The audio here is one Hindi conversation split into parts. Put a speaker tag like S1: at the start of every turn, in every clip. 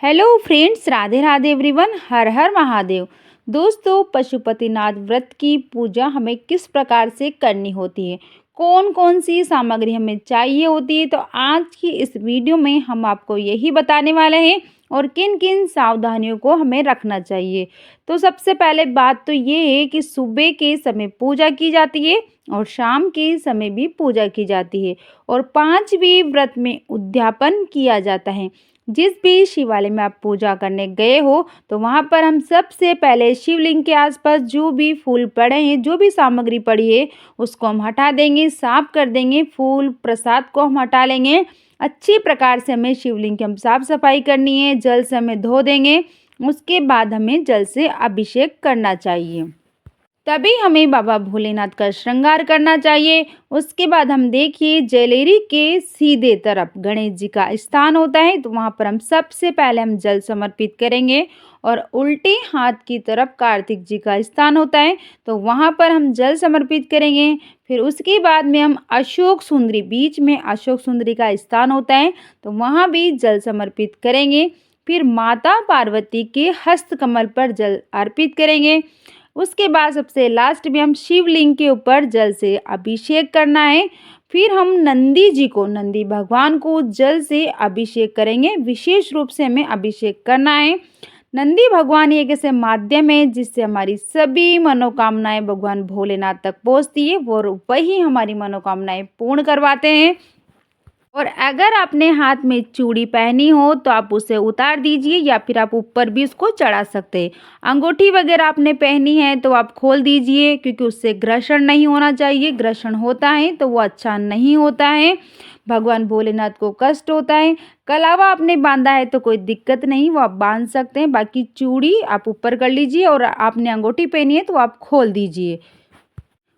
S1: Hello friends, Radhe Radhe everyone, Har Har Mahadev. दोस्तों, पशुपतिनाथ व्रत की पूजा हमें किस प्रकार से करनी होती है, कौन कौन सी सामग्री हमें चाहिए होती है, तो आज की इस वीडियो में हम आपको यही बताने वाले हैं और किन किन सावधानियों को हमें रखना चाहिए। तो सबसे पहले बात तो ये है कि सुबह के समय पूजा की जाती है और शाम के समय भी पूजा की जाती है और 5वीं व्रत में उद्यापन किया जाता है। जिस भी शिवालय में आप पूजा करने गए हो तो वहाँ पर हम सबसे पहले शिवलिंग के आसपास जो भी फूल पड़े हैं, जो भी सामग्री पड़ी है, उसको हम हटा देंगे, साफ कर देंगे। फूल प्रसाद को हम हटा लेंगे। अच्छी प्रकार से हमें शिवलिंग की हम साफ सफाई करनी है, जल से हमें धो देंगे। उसके बाद हमें जल से अभिषेक करना चाहिए, तभी हमें बाबा भोलेनाथ का श्रृंगार करना चाहिए। उसके बाद हम देखिए, जलेरी के सीधे तरफ गणेश जी का स्थान होता है, तो वहाँ पर हम सबसे पहले हम जल समर्पित करेंगे और उल्टे हाथ की तरफ कार्तिक जी का स्थान होता है, तो वहाँ पर हम जल समर्पित करेंगे। फिर उसके बाद में हम अशोक सुंदरी, बीच में अशोक सुंदरी का स्थान होता है, तो वहाँ भी जल समर्पित करेंगे। फिर माता पार्वती के हस्त कमल पर जल अर्पित करेंगे। उसके बाद सबसे लास्ट में हम शिवलिंग के ऊपर जल से अभिषेक करना है। फिर हम नंदी जी को, नंदी भगवान को जल से अभिषेक करेंगे। विशेष रूप से हमें अभिषेक करना है। नंदी भगवान एक ऐसे माध्यम है जिससे हमारी सभी मनोकामनाएं भगवान भोलेनाथ तक पहुंचती है और वही हमारी मनोकामनाएं पूर्ण करवाते हैं। और अगर आपने हाथ में चूड़ी पहनी हो तो आप उसे उतार दीजिए या फिर आप ऊपर भी उसको चढ़ा सकते हैं। अंगूठी वगैरह आपने पहनी है तो आप खोल दीजिए, क्योंकि उससे घर्षण नहीं होना चाहिए। घर्षण होता है तो वो अच्छा नहीं होता है, भगवान भोलेनाथ को कष्ट होता है। कलावा आपने बांधा है तो कोई दिक्कत नहीं, वो आप बांध सकते हैं। बाकी चूड़ी आप ऊपर कर लीजिए और आपने अंगूठी पहनी है तो आप खोल दीजिए।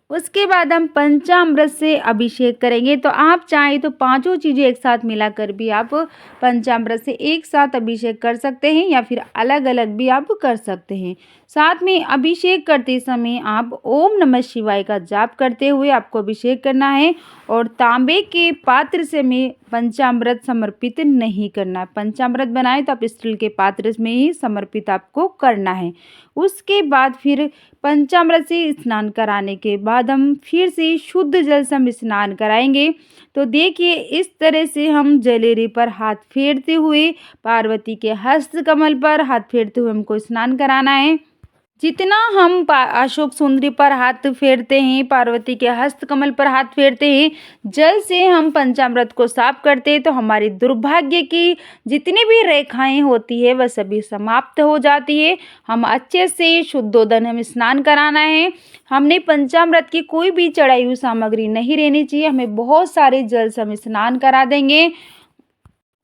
S1: उसके बाद हम पंचामृत से अभिषेक करेंगे। तो आप चाहें तो पांचों चीज़ें एक साथ मिलाकर भी आप पंचामृत से एक साथ अभिषेक कर सकते हैं या फिर अलग अलग भी आप कर सकते हैं। साथ में अभिषेक करते समय आप ओम नमः शिवाय का जाप करते हुए आपको अभिषेक करना है और तांबे के पात्र से में पंचामृत समर्पित नहीं करना। पंचामृत बनाए तो आप स्टील के पात्र में ही समर्पित आपको करना है। उसके बाद फिर पंचामृत से स्नान कराने के बाद हम फिर से शुद्ध जल से हम स्नान कराएंगे। तो देखिए, इस तरह से हम जलेरी पर हाथ फेरते हुए, पार्वती के हस्त कमल पर हाथ फेरते हुए हमको स्नान कराना है। जितना हम अशोक सुंदरी पर हाथ फेरते हैं, पार्वती के हस्त कमल पर हाथ फेरते हैं, जल से हम पंचामृत को साफ करते हैं, तो हमारी दुर्भाग्य की जितनी भी रेखाएं होती है वह सभी समाप्त हो जाती है। हम अच्छे से शुद्धोदन हम स्नान कराना है। हमने पंचामृत की कोई भी चढ़ाई हुई सामग्री नहीं रहनी चाहिए। हमें बहुत सारे जल से हम स्नान करा देंगे।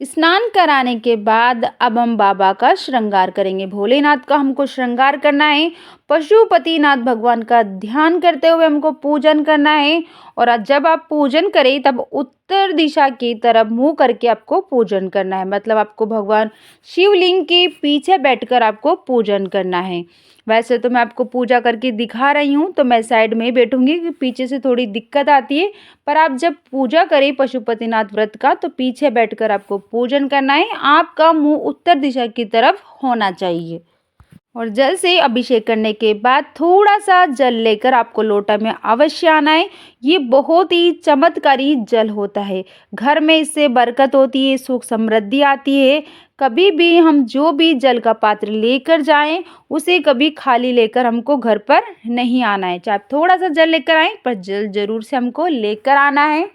S1: स्नान कराने के बाद अब हम बाबा का श्रृंगार करेंगे। भोलेनाथ का हमको श्रृंगार करना है। पशुपतिनाथ भगवान का ध्यान करते हुए हमको पूजन करना है। और जब आप पूजन करें तब उत्तर दिशा की तरफ मुंह करके आपको पूजन करना है। मतलब आपको भगवान शिवलिंग के पीछे बैठकर आपको पूजन करना है। वैसे तो मैं आपको पूजा करके दिखा रही हूँ, तो मैं साइड में ही बैठूंगी क्योंकि पीछे से थोड़ी दिक्कत आती है। पर आप जब पूजा करें पशुपतिनाथ व्रत का, तो पीछे बैठकर आपको पूजन करना है। आपका मुंह उत्तर दिशा की तरफ होना चाहिए। और जल से अभिषेक करने के बाद थोड़ा सा जल लेकर आपको लोटा में अवश्य आना है। ये बहुत ही चमत्कारी जल होता है। घर में इससे बरकत होती है, सुख समृद्धि आती है। कभी भी हम जो भी जल का पात्र लेकर जाएं, उसे कभी खाली लेकर हमको घर पर नहीं आना है। चाहे थोड़ा सा जल लेकर आएं, पर जल जरूर से हमको लेकर आना है।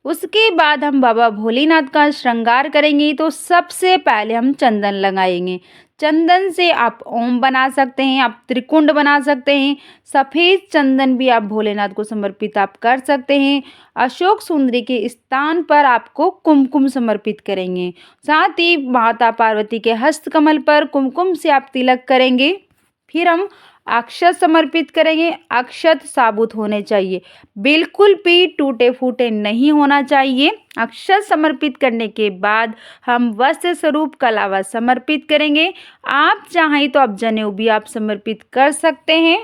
S1: उसके बाद हम बाबा भोलेनाथ का श्रृंगार करेंगे। तो सबसे पहले हम चंदन लगाएंगे। चंदन से आप ओम बना सकते हैं, आप त्रिकुंड बना सकते हैं। सफ़ेद चंदन भी आप भोलेनाथ को समर्पित आप कर सकते हैं। अशोक सुंदरी के स्थान पर आपको कुमकुम समर्पित करेंगे। साथ ही माता पार्वती के हस्त कमल पर कुमकुम से आप तिलक करेंगे। फिर हम अक्षत समर्पित करेंगे। अक्षत साबुत होने चाहिए, बिल्कुल भी टूटे फूटे नहीं होना चाहिए। अक्षत समर्पित करने के बाद हम वस्त्र स्वरूप कलावा समर्पित करेंगे। आप चाहें तो आप जनेऊ भी आप समर्पित कर सकते हैं।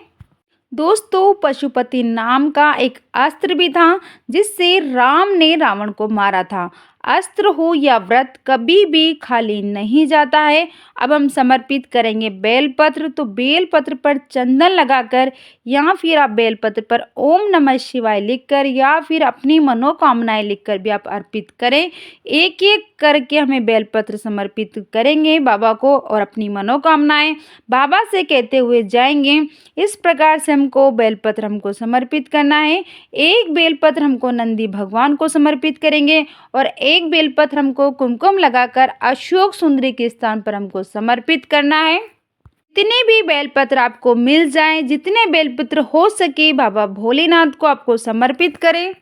S1: दोस्तों, पशुपति नाम का एक अस्त्र भी था जिससे राम ने रावण को मारा था। अस्त्र हो या व्रत कभी भी खाली नहीं जाता है। अब हम समर्पित करेंगे बेलपत्र। तो बेलपत्र पर चंदन लगाकर या फिर आप बेलपत्र पर ओम नमः शिवाय लिखकर या फिर अपनी मनोकामनाएं लिखकर भी आप अर्पित करें। एक एक करके हमें बेलपत्र समर्पित करेंगे बाबा को और अपनी मनोकामनाएं बाबा से कहते हुए जाएंगे। इस प्रकार से हमको बेलपत्र हमको समर्पित करना है। एक बेलपत्र हमको नंदी भगवान को समर्पित करेंगे और एक बेलपत्र हमको कुमकुम लगाकर अशोक सुंदरी के स्थान पर हमको समर्पित करना है। जितने भी बेलपत्र आपको मिल जाएं, जितने बेलपत्र हो सके बाबा भोलेनाथ को आपको समर्पित करें।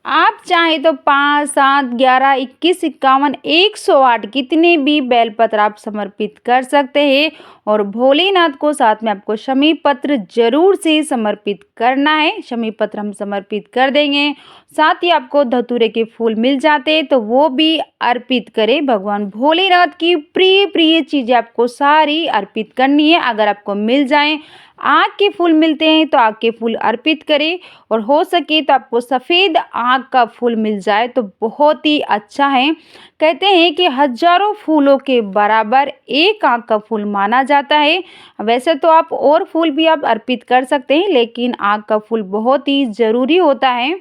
S1: आप चाहें तो 5, 7, 11, 21, 51, 108 कितने भी बेलपत्र आप समर्पित कर सकते हैं और भोलेनाथ को साथ में आपको शमी पत्र जरूर से समर्पित करना है। शमी पत्र हम समर्पित कर देंगे। साथ ही आपको धतूरे के फूल मिल जाते हैं तो वो भी अर्पित करें। भगवान भोलेनाथ की प्रिय प्रिय चीज़ें आपको सारी अर्पित करनी है। अगर आपको मिल जाएं, आँख के फूल मिलते हैं तो आँख के फूल अर्पित करें और हो सके तो आपको सफ़ेद आँख का फूल मिल जाए तो बहुत ही अच्छा है। कहते हैं कि हजारों फूलों के बराबर एक आँख का फूल माना जाता है। वैसे तो आप और फूल भी आप अर्पित कर सकते हैं, लेकिन आँख का फूल बहुत ही ज़रूरी होता है।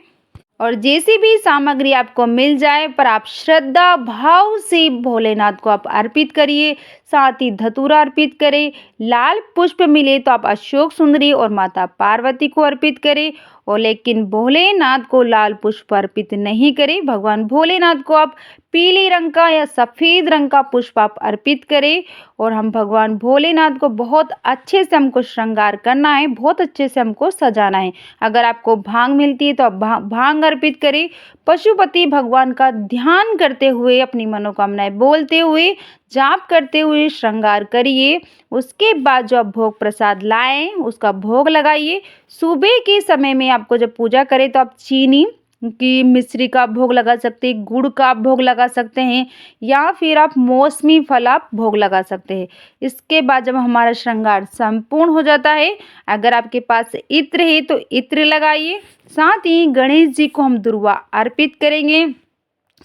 S1: और जैसी भी सामग्री आपको मिल जाए पर आप श्रद्धा भाव से भोलेनाथ को आप अर्पित करिए। साथ ही धतूरा अर्पित करें। लाल पुष्प मिले तो आप अशोक सुंदरी और माता पार्वती को अर्पित करें और लेकिन भोलेनाथ को लाल पुष्प अर्पित नहीं करें। भगवान भोलेनाथ को आप पीले रंग का या सफ़ेद रंग का पुष्प आप अर्पित करें और हम भगवान भोलेनाथ को बहुत अच्छे से हमको श्रृंगार करना है, बहुत अच्छे से हमको सजाना है। अगर आपको भांग मिलती है तो आप भांग अर्पित करें। पशुपति भगवान का ध्यान करते हुए अपनी मनोकामनाएं बोलते हुए जाप करते हुए श्रृंगार करिए। उसके बाद जो आप भोग प्रसाद लाएं उसका भोग लगाइए। सुबह के समय में आपको जब पूजा करें तो आप चीनी की मिश्री का भोग लगा सकते हैं, गुड़ का आप भोग लगा सकते हैं या फिर आप मौसमी फल आप भोग लगा सकते हैं। इसके बाद जब हमारा श्रृंगार संपूर्ण हो जाता है, अगर आपके पास इत्र है तो इत्र लगाइए। साथ ही गणेश जी को हम दुर्वा अर्पित करेंगे।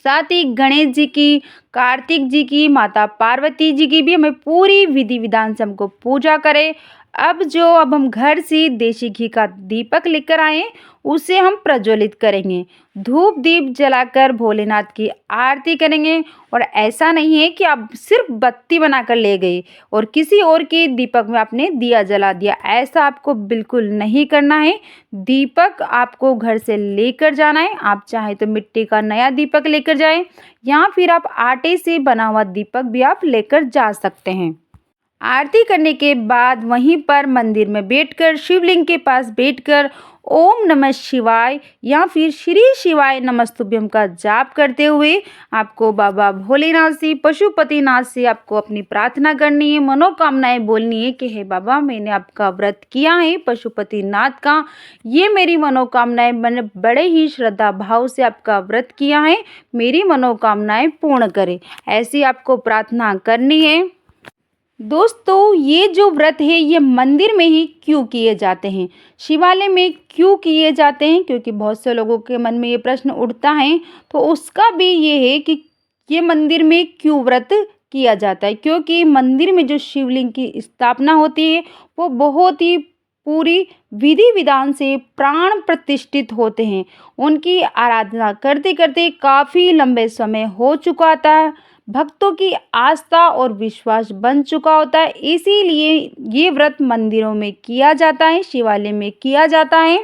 S1: साथ ही गणेश जी की, कार्तिक जी की, माता पार्वती जी की भी हमें पूरी विधि विधान से हमको पूजा करें। अब हम घर से देसी घी का दीपक लेकर आए, उसे हम प्रज्वलित करेंगे। धूप दीप जलाकर भोलेनाथ की आरती करेंगे। और ऐसा नहीं है कि आप सिर्फ बत्ती बनाकर ले गए और किसी और के दीपक में आपने दिया जला दिया, ऐसा आपको बिल्कुल नहीं करना है। दीपक आपको घर से लेकर जाना है। आप चाहे तो मिट्टी का नया दीपक लेकर जाएं या फिर आप आटे से बना हुआ दीपक भी आप लेकर जा सकते हैं। आरती करने के बाद वहीं पर मंदिर में बैठकर, शिवलिंग के पास बैठकर ओम नमः शिवाय या फिर श्री शिवाय नमस्तुभ्यम का जाप करते हुए आपको बाबा भोलेनाथ से, पशुपतिनाथ से आपको अपनी प्रार्थना करनी है, मनोकामनाएं बोलनी है कि हे बाबा, मैंने आपका व्रत किया है पशुपतिनाथ का, ये मेरी मनोकामनाएं, मैंने बड़े ही श्रद्धा भाव से आपका व्रत किया है, मेरी मनोकामनाएं पूर्ण करें। ऐसी आपको प्रार्थना करनी है। दोस्तों, ये जो व्रत है ये मंदिर में ही क्यों किए जाते हैं, शिवालय में क्यों किए जाते हैं, क्योंकि बहुत से लोगों के मन में ये प्रश्न उठता है। तो उसका भी ये है कि ये मंदिर में क्यों व्रत किया जाता है, क्योंकि मंदिर में जो शिवलिंग की स्थापना होती है वो बहुत ही पूरी विधि विधान से प्राण प्रतिष्ठित होते हैं। उनकी आराधना करते करते काफ़ी लंबे समय हो चुका था, भक्तों की आस्था और विश्वास बन चुका होता है। इसीलिए ये व्रत मंदिरों में किया जाता है, शिवालय में किया जाता है।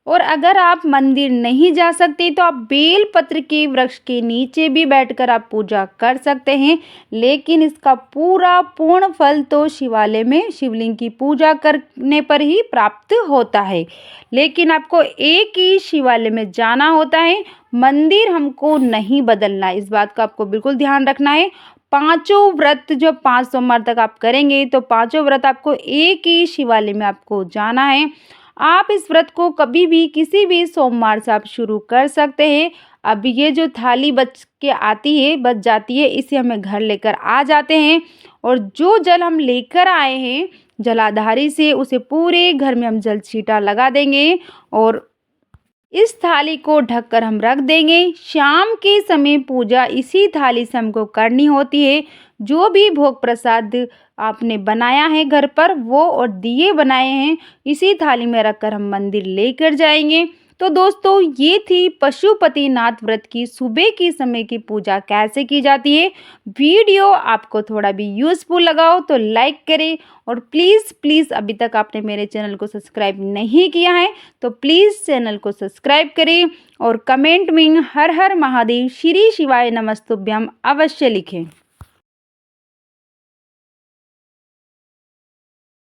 S1: और अगर आप मंदिर नहीं जा सकते तो आप बेल पत्र के वृक्ष के नीचे भी बैठकर आप पूजा कर सकते हैं, लेकिन इसका पूरा पूर्ण फल तो शिवालय में शिवलिंग की पूजा करने पर ही प्राप्त होता है। लेकिन आपको एक ही शिवालय में जाना होता है, मंदिर हमको नहीं बदलना है, इस बात का आपको बिल्कुल ध्यान रखना है। पांचों व्रत जो 5 सोमवार तक आप करेंगे तो पांचों व्रत आपको एक ही शिवालय में आपको जाना है। आप इस व्रत को कभी भी किसी भी सोमवार से आप शुरू कर सकते हैं। अब ये जो थाली बच जाती है, इसे हमें घर लेकर आ जाते हैं और जो जल हम लेकर आए हैं जलाधारी से, उसे पूरे घर में हम जल छींटा लगा देंगे और इस थाली को ढककर हम रख देंगे। शाम के समय पूजा इसी थाली से हमको करनी होती है। जो भी भोग प्रसाद आपने बनाया है घर पर वो और दिए बनाए हैं इसी थाली में रखकर हम मंदिर लेकर जाएंगे। तो दोस्तों ये थी पशुपतिनाथ व्रत की सुबह की समय की पूजा कैसे की जाती है। वीडियो आपको थोड़ा भी यूज़फुल लगा हो तो लाइक करें और प्लीज़ अभी तक आपने मेरे चैनल को सब्सक्राइब नहीं किया है तो प्लीज़ चैनल को सब्सक्राइब करें और कमेंट में हर हर महादेव श्री शिवाय नमस्तुभ्यम अवश्य लिखें।